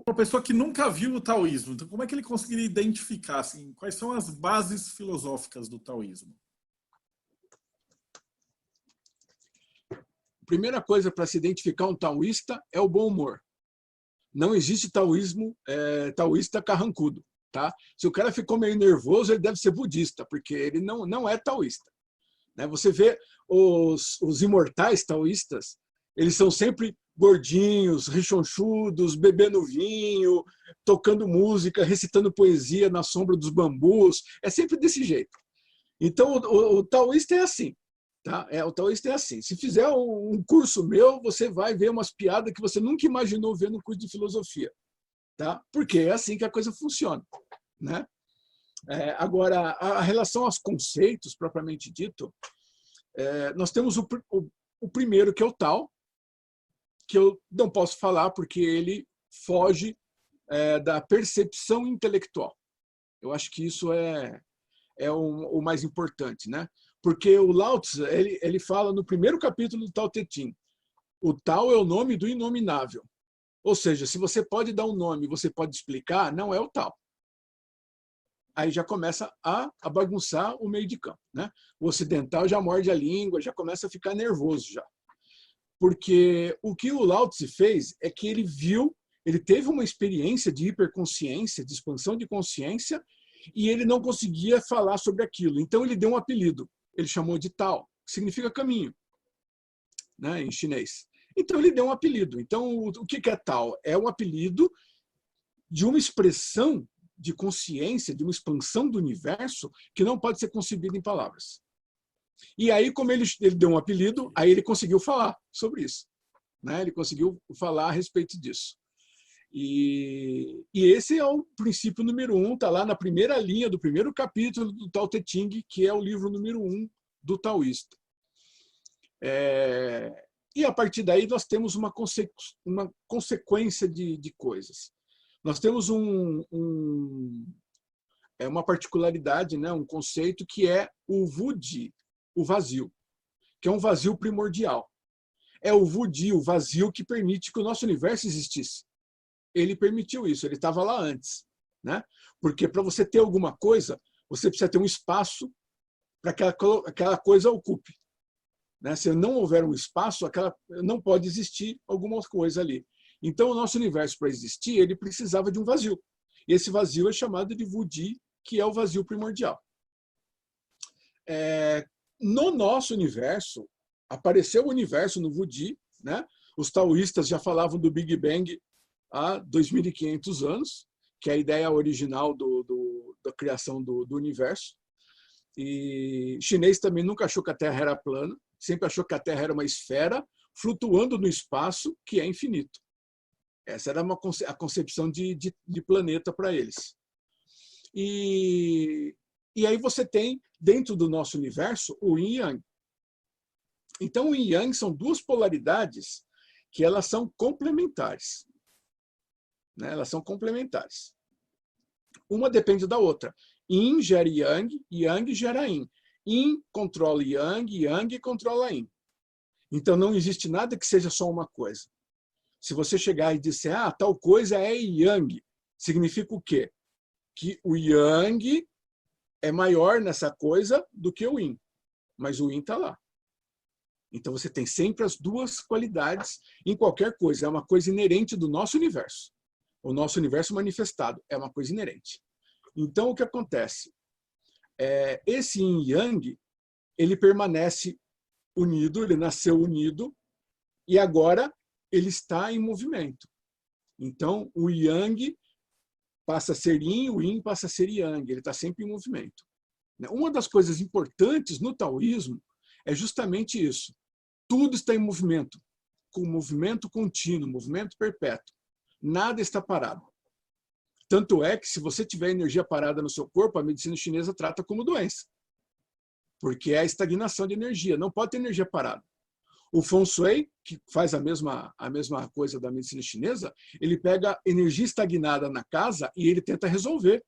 uma pessoa que nunca viu o taoísmo, então como é que ele conseguiria identificar assim, quais são as bases filosóficas do taoísmo? A primeira coisa para se identificar um taoísta é o bom humor. Não existe taoísta carrancudo. Tá? Se o cara ficou meio nervoso, ele deve ser budista, porque ele não é taoísta. Né? Você vê os imortais taoístas, eles são sempre gordinhos, rechonchudos, bebendo vinho, tocando música, recitando poesia na sombra dos bambus. É sempre desse jeito. Então, o taoísta é assim. Tá? O taoísta é assim. Se fizer um curso meu, você vai ver umas piadas que você nunca imaginou ver no curso de filosofia. Tá? Porque é assim que a coisa funciona. Né? Agora, a relação aos conceitos, propriamente dito, nós temos o primeiro, que é o Tao, que eu não posso falar porque ele foge da percepção intelectual. Eu acho que isso é o mais importante, né? Porque o Lao Tzu, ele fala no primeiro capítulo do Tao Te Ching, o Tao é o nome do inominável. Ou seja, se você pode dar um nome, você pode explicar, não é o Tao. Aí já começa a bagunçar o meio de campo. Né? O ocidental já morde a língua, já começa a ficar nervoso já. Porque o que o Lao Tzu fez é que ele teve uma experiência de hiperconsciência, de expansão de consciência, e ele não conseguia falar sobre aquilo. Então ele deu um apelido. Ele chamou de Tao, que significa caminho, né, em chinês. Então ele deu um apelido. Então o que é Tao? É um apelido de uma expressão de consciência, de uma expansão do universo que não pode ser concebida em palavras. E aí, como ele deu um apelido, aí ele conseguiu falar sobre isso. Né? Ele conseguiu falar a respeito disso. E esse é o princípio número 1, está lá na primeira linha do primeiro capítulo do Tao Te Ching, que é o livro número 1 do taoísta. E a partir daí nós temos uma consequência de coisas. Nós temos uma particularidade, né? Um conceito que é o Wudi, o vazio, que é um vazio primordial. É o Wudi, o vazio, que permite que o nosso universo existisse. Ele permitiu isso, ele estava lá antes. Né? Porque para você ter alguma coisa, você precisa ter um espaço para que aquela coisa ocupe. Né? Se não houver um espaço, não pode existir alguma coisa ali. Então, o nosso universo, para existir, ele precisava de um vazio. E esse vazio é chamado de Wudi, que é o vazio primordial. No nosso universo, apareceu o universo no Wudi, né? Os taoístas já falavam do Big Bang há 2.500 anos, que é a ideia original da criação do universo. E chinês também nunca achou que a Terra era plana, sempre achou que a Terra era uma esfera flutuando no espaço, que é infinito. Essa era a concepção de planeta para eles. E aí você tem, dentro do nosso universo, o Yin e Yang. Então, o Yin e Yang são duas polaridades que elas são complementares. Né? Elas são complementares. Uma depende da outra. Yin gera Yang, Yang gera Yin. Yin controla Yang, Yang controla Yin. Então, não existe nada que seja só uma coisa. Se você chegar e disser, tal coisa é Yang, significa o quê? Que o Yang é maior nessa coisa do que o Yin. Mas o Yin está lá. Então, você tem sempre as duas qualidades em qualquer coisa. É uma coisa inerente do nosso universo. O nosso universo manifestado é uma coisa inerente. Então, o que acontece? Esse Yin e Yang, ele permanece unido, ele nasceu unido, e agora ele está em movimento. Então, o Yang passa a ser Yin, o Yin passa a ser Yang, ele está sempre em movimento. Uma das coisas importantes no taoísmo é justamente isso. Tudo está em movimento, com movimento contínuo, movimento perpétuo. Nada está parado. Tanto é que, se você tiver energia parada no seu corpo, a medicina chinesa trata como doença. Porque é a estagnação de energia, não pode ter energia parada. O Feng Shui, que faz a mesma coisa da medicina chinesa, ele pega energia estagnada na casa e ele tenta resolver.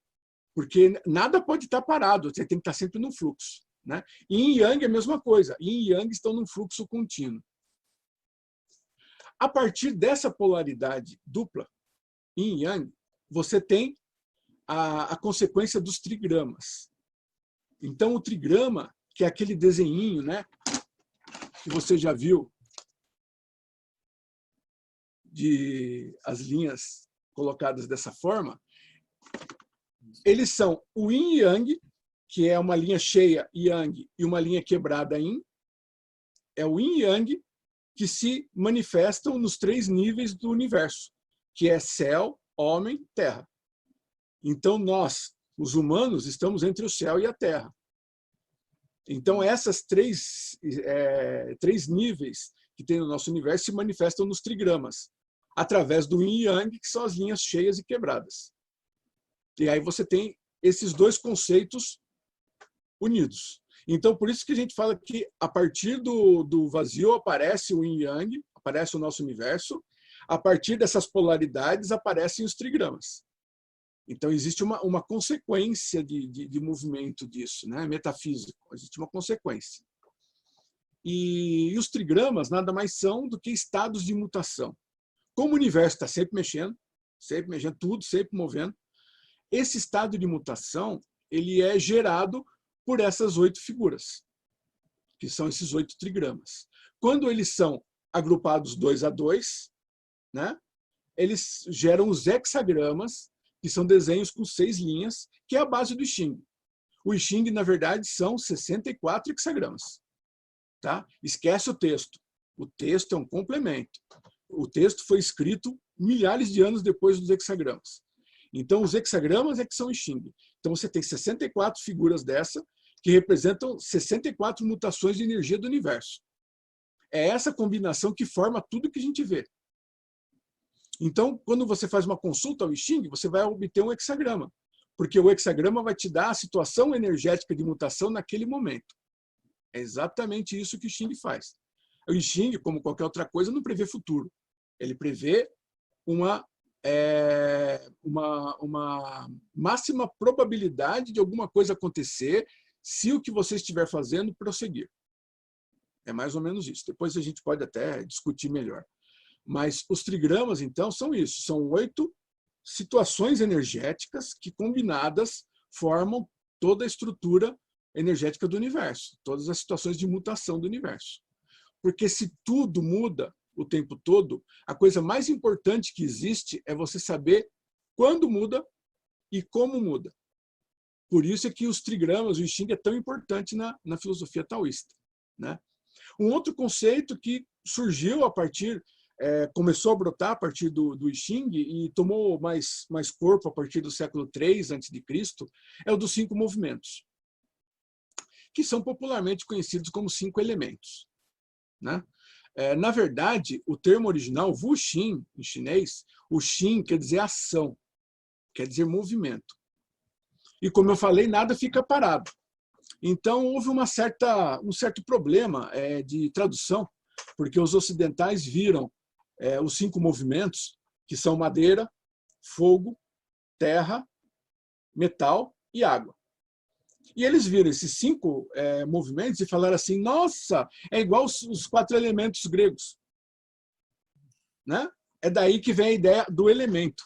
Porque nada pode estar parado, você tem que estar sempre no fluxo. Né? Yin e Yang é a mesma coisa. Yin e Yang estão num fluxo contínuo. A partir dessa polaridade dupla, yin e yang, você tem a consequência dos trigramas. Então, o trigrama, que é aquele desenhinho, né, que você já viu, de as linhas colocadas dessa forma, eles são o yin e yang, que é uma linha cheia yang e uma linha quebrada yin. É o yin e yang que se manifestam nos 3 níveis do universo, que é céu, homem, terra. Então, nós, os humanos, estamos entre o céu e a terra. Então, essas três níveis que tem no nosso universo se manifestam nos trigramas, através do yin e yang, que são as linhas cheias e quebradas. E aí você tem esses 2 conceitos unidos. Então, por isso que a gente fala que a partir do vazio aparece o yin e yang, aparece o nosso universo, a partir dessas polaridades aparecem os trigramas. Então, existe uma consequência de movimento disso, né? Metafísico, existe uma consequência. E os trigramas nada mais são do que estados de mutação. Como o universo está sempre mexendo, tudo sempre movendo, esse estado de mutação ele é gerado por essas 8 figuras, que são esses 8 trigramas. Quando eles são agrupados 2 a 2, né, eles geram os hexagramas, que são desenhos com 6 linhas, que é a base do I Ching. O I Ching, na verdade, são 64 hexagramas. Tá? Esquece o texto. O texto é um complemento. O texto foi escrito milhares de anos depois dos hexagramas. Então, os hexagramas é que são I Ching. Então, você tem 64 figuras dessa, que representam 64 mutações de energia do universo. É essa combinação que forma tudo que a gente vê. Então, quando você faz uma consulta ao I Ching, você vai obter um hexagrama, porque o hexagrama vai te dar a situação energética de mutação naquele momento. É exatamente isso que o I Ching faz. O I Ching, como qualquer outra coisa, não prevê futuro. Ele prevê uma máxima probabilidade de alguma coisa acontecer se o que você estiver fazendo prosseguir. É mais ou menos isso. Depois a gente pode até discutir melhor. Mas os trigramas, então, são isso. São 8 situações energéticas que, combinadas, formam toda a estrutura energética do universo, todas as situações de mutação do universo. Porque se tudo muda o tempo todo, a coisa mais importante que existe é você saber quando muda e como muda. Por isso é que os trigramas, o I Ching é tão importante na filosofia taoísta, né? Um outro conceito que surgiu a partir, começou a brotar a partir do I Ching e tomou mais corpo a partir do século III a.C., é o dos 5 movimentos, que são popularmente conhecidos como 5 elementos, né? Na verdade, o termo original, Wu Xin, em chinês, o Xin quer dizer ação, quer dizer movimento. E como eu falei, nada fica parado. Então, houve um certo problema de tradução, porque os ocidentais viram os 5 movimentos, que são madeira, fogo, terra, metal e água. E eles viram esses 5 movimentos e falaram assim, nossa, é igual os 4 elementos gregos. Né? É daí que vem a ideia do elemento,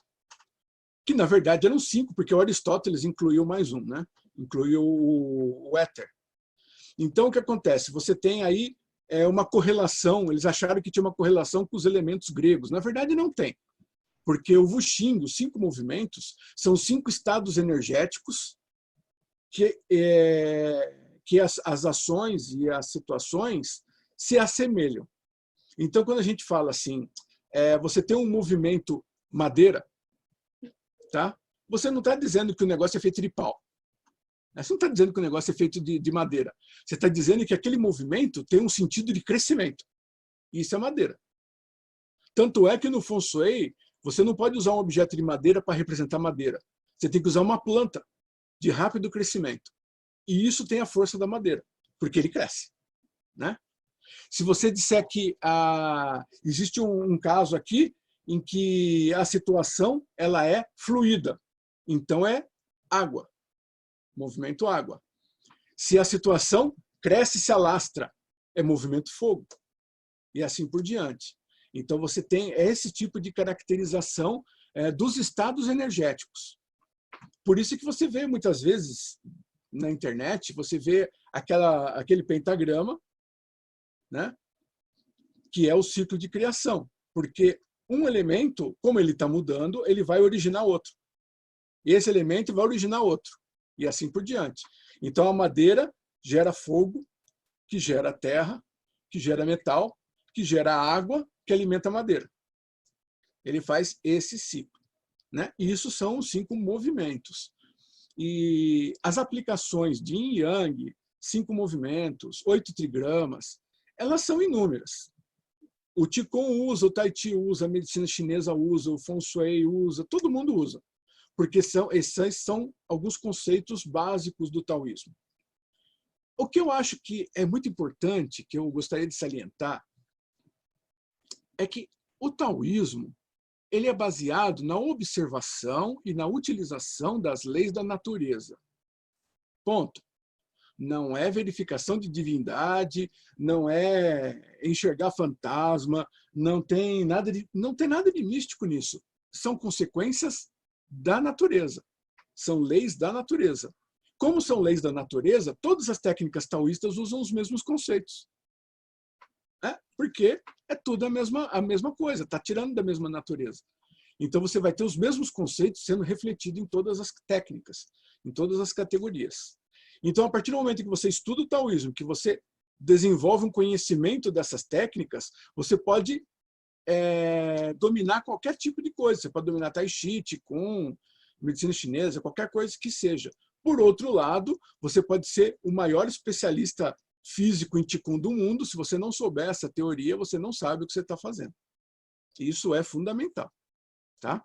que na verdade eram 5, porque o Aristóteles incluiu mais um, né? Incluiu o éter. Então, o que acontece? Você tem aí uma correlação, eles acharam que tinha uma correlação com os elementos gregos. Na verdade, não tem, porque o Wu Xing, os 5 movimentos, são 5 estados energéticos que as ações e as situações se assemelham. Então, quando a gente fala assim, você tem um movimento madeira, tá? Você não está dizendo que o negócio é feito de pau. Você não está dizendo que o negócio é feito de madeira. Você está dizendo que aquele movimento tem um sentido de crescimento. E isso é madeira. Tanto é que no Feng Shui, você não pode usar um objeto de madeira para representar madeira. Você tem que usar uma planta de rápido crescimento. E isso tem a força da madeira, porque ele cresce. Né? Se você disser que existe um caso aqui em que a situação ela é fluida, então é água, movimento água. Se a situação cresce e se alastra, é movimento fogo. E assim por diante. Então você tem esse tipo de caracterização dos estados energéticos. Por isso que você vê muitas vezes na internet, você vê aquele pentagrama, né, que é o ciclo de criação. Porque um elemento, como ele está mudando, ele vai originar outro. E esse elemento vai originar outro. E assim por diante. Então a madeira gera fogo, que gera terra, que gera metal, que gera água, que alimenta a madeira. Ele faz esse ciclo, né? E isso são os 5 movimentos. E as aplicações de Yin e Yang, 5 movimentos, 8 trigramas, elas são inúmeras. O Qigong usa, o Tai Chi usa, a medicina chinesa usa, o Feng Shui usa, todo mundo usa. Porque esses são alguns conceitos básicos do taoísmo. O que eu acho que é muito importante, que eu gostaria de salientar, é que o taoísmo ele é baseado na observação e na utilização das leis da natureza. Ponto. Não é verificação de divindade, não é enxergar fantasma, não tem nada de místico nisso. São consequências da natureza. São leis da natureza. Como são leis da natureza, todas as técnicas taoístas usam os mesmos conceitos. Porque é tudo a mesma coisa, está tirando da mesma natureza. Então você vai ter os mesmos conceitos sendo refletidos em todas as técnicas, em todas as categorias. Então, a partir do momento que você estuda o taoísmo, que você desenvolve um conhecimento dessas técnicas, você pode dominar qualquer tipo de coisa. Você pode dominar Tai Chi, Qigong, medicina chinesa, qualquer coisa que seja. Por outro lado, você pode ser o maior especialista físico em Qigong do mundo. Se você não souber essa teoria, você não sabe o que você está fazendo. Isso é fundamental. Tá?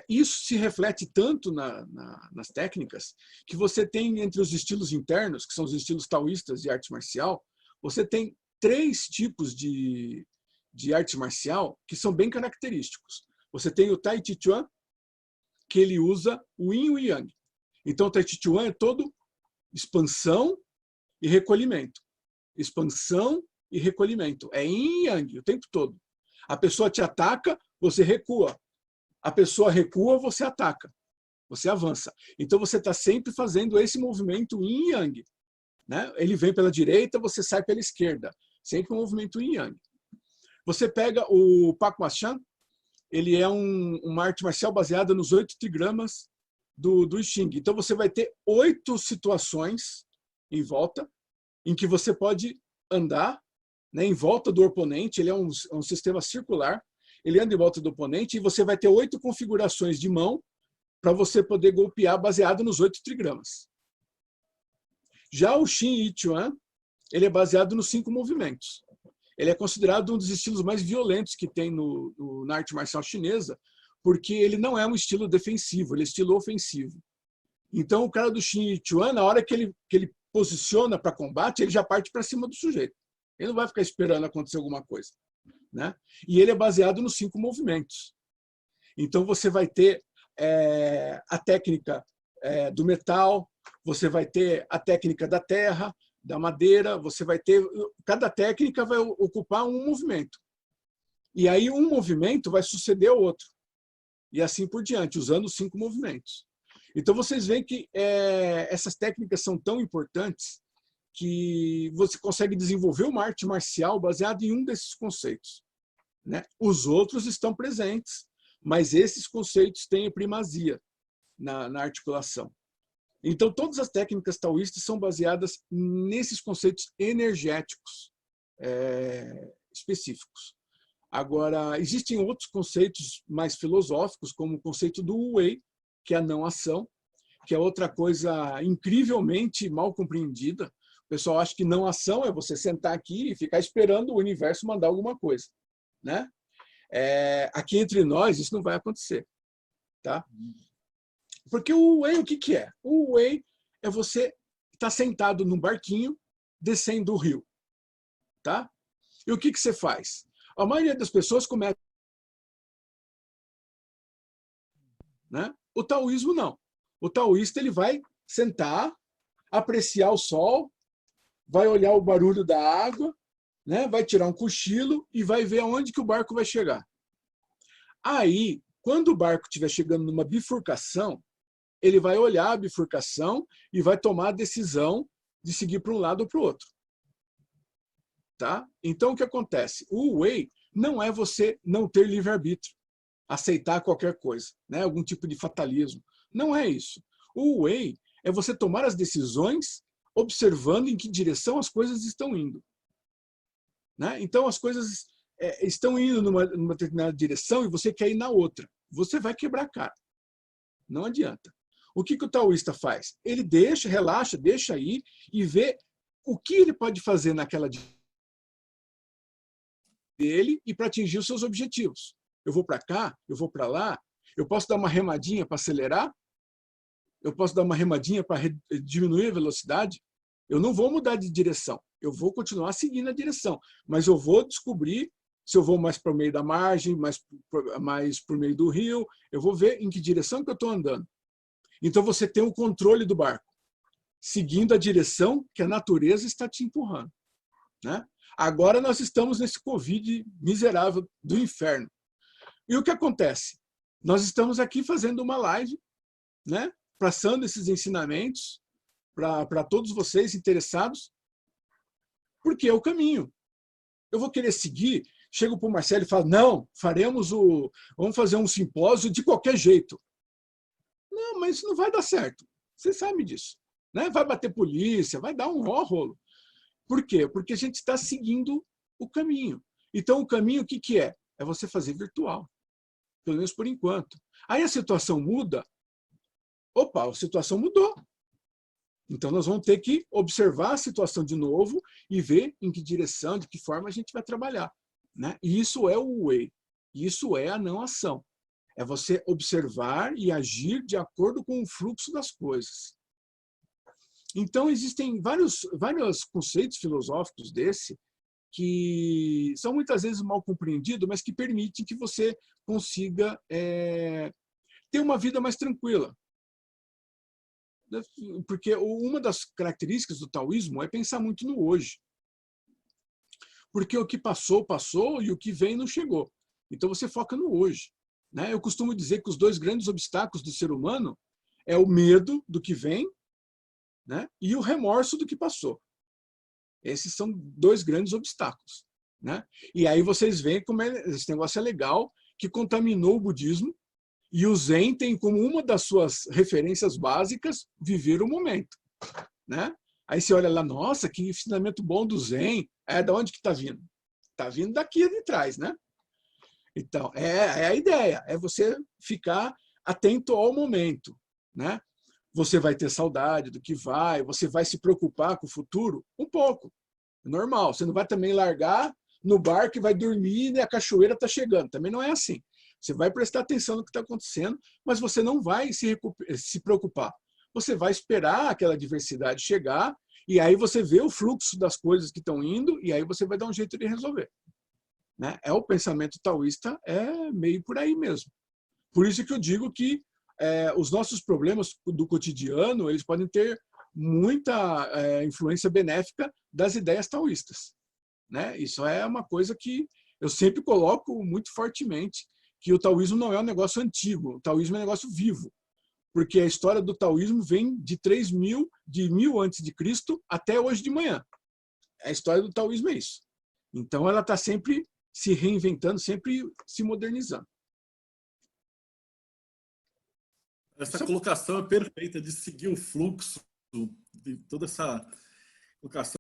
Isso se reflete tanto nas técnicas que você tem entre os estilos internos, que são os estilos taoístas de arte marcial, você tem 3 tipos de arte marcial que são bem característicos. Você tem o Tai Chi Chuan, que ele usa o Yin e o Yang. Então o Tai Chi Chuan é todo expansão e recolhimento. Expansão e recolhimento. É Yin e Yang o tempo todo. A pessoa te ataca, você recua. A pessoa recua, você ataca. Você avança. Então você está sempre fazendo esse movimento Yin e Yang. Né? Ele vem pela direita, você sai pela esquerda. Sempre um movimento Yin e Yang. Você pega o Pak Ma Chan, ele é uma arte marcial baseada nos 8 trigramas do I Ching. Então você vai ter 8 situações em volta, em que você pode andar, né, em volta do oponente. Ele é um sistema circular. Ele anda em volta do oponente e você vai ter 8 configurações de mão para você poder golpear baseado nos 8 trigramas. Já o Xin Yi Chuan, ele é baseado nos 5 movimentos. Ele é considerado um dos estilos mais violentos que tem na arte marcial chinesa, porque ele não é um estilo defensivo, ele é estilo ofensivo. Então o cara do Xin Yi Chuan, na hora que ele posiciona para combate, ele já parte para cima do sujeito. Ele não vai ficar esperando acontecer alguma coisa. Né? E ele é baseado nos 5 movimentos. Então você vai ter a técnica do metal, você vai ter a técnica da terra, da madeira, você vai ter... Cada técnica vai ocupar um movimento. E aí um movimento vai suceder ao outro. E assim por diante, usando os 5 movimentos. Então vocês veem que essas técnicas são tão importantes que você consegue desenvolver uma arte marcial baseada em um desses conceitos. Né? Os outros estão presentes, mas esses conceitos têm a primazia na articulação. Então, todas as técnicas taoístas são baseadas nesses conceitos energéticos específicos. Agora, existem outros conceitos mais filosóficos, como o conceito do Wu Wei, que é a não ação, que é outra coisa incrivelmente mal compreendida. O pessoal acha que não ação é você sentar aqui e ficar esperando o universo mandar alguma coisa. Né? Aqui entre nós, isso não vai acontecer. Tá? Porque o Wei, o que é? O Wei é você estar sentado num barquinho, descendo o rio. Tá? E o que você faz? A maioria das pessoas começa... Né? O taoísmo não. O taoísta ele vai sentar, apreciar o sol, vai olhar o barulho da água, né? Vai tirar um cochilo e vai ver aonde que o barco vai chegar. Aí, quando o barco estiver chegando numa bifurcação, ele vai olhar a bifurcação e vai tomar a decisão de seguir para um lado ou para o outro. Tá? Então, o que acontece? O Way não é você não ter livre-arbítrio, aceitar qualquer coisa, né? Algum tipo de fatalismo. Não é isso. O Way é você tomar as decisões observando em que direção as coisas estão indo. Né? Então, as coisas estão indo numa determinada direção e você quer ir na outra. Você vai quebrar a cara. Não adianta. O que o taoísta faz? Ele deixa, relaxa, deixa aí e vê o que ele pode fazer naquela dele e para atingir os seus objetivos. Eu vou para cá, eu vou para lá, eu posso dar uma remadinha para acelerar, eu posso dar uma remadinha para diminuir a velocidade, eu não vou mudar de direção, eu vou continuar seguindo a direção, mas eu vou descobrir se eu vou mais para o meio da margem, mais para o meio do rio, eu vou ver em que direção que eu estou andando. Então você tem o controle do barco, seguindo a direção que a natureza está te empurrando. Né? Agora nós estamos nesse Covid miserável do inferno. E o que acontece? Nós estamos aqui fazendo uma live, né? Passando esses ensinamentos para todos vocês interessados, porque é o caminho. Eu vou querer seguir, chego para o Marcelo e falo, não, vamos fazer um simpósio de qualquer jeito. Não, mas isso não vai dar certo. Você sabe disso. Né? Vai bater polícia, vai dar um rolo. Por quê? Porque a gente está seguindo o caminho. Então, o caminho, o que é? É você fazer virtual. Pelo menos por enquanto. Aí a situação muda. Opa, a situação mudou. Então, nós vamos ter que observar a situação de novo e ver em que direção, de que forma a gente vai trabalhar. Né? E isso é o Way. Isso é a não ação. É você observar e agir de acordo com o fluxo das coisas. Então, existem vários conceitos filosóficos desse que são muitas vezes mal compreendidos, mas que permitem que você consiga ter uma vida mais tranquila. Porque uma das características do taoísmo é pensar muito no hoje. Porque o que passou, passou, e o que vem não chegou. Então você foca no hoje. Né? Eu costumo dizer que os dois grandes obstáculos do ser humano é o medo do que vem, né? E o remorso do que passou. Esses são dois grandes obstáculos. Né? E aí vocês veem como esse negócio é legal, que contaminou o budismo, e o Zen tem como uma das suas referências básicas viver o momento. Né? Aí você olha lá, nossa, que ensinamento bom do Zen. De onde que está vindo? Está vindo daqui de trás. Né? Então, é a ideia, é você ficar atento ao momento. Né? Você vai ter saudade do que vai, você vai se preocupar com o futuro? Um pouco, é normal. Você não vai também largar no barco e vai dormir e a cachoeira está chegando. Também não é assim. Você vai prestar atenção no que está acontecendo, mas você não vai se preocupar. Você vai esperar aquela diversidade chegar e aí você vê o fluxo das coisas que estão indo e aí você vai dar um jeito de resolver. Né? O pensamento taoísta é meio por aí mesmo. Por isso que eu digo que os nossos problemas do cotidiano eles podem ter muita influência benéfica das ideias taoístas. Né? Isso é uma coisa que eu sempre coloco muito fortemente, que o taoísmo não é um negócio antigo, o taoísmo é um negócio vivo, porque a história do taoísmo vem de 1000 antes de Cristo até hoje de manhã. A história do taoísmo é isso. Então ela está sempre se reinventando, sempre se modernizando. Essa colocação é perfeita de seguir o fluxo de toda essa colocação.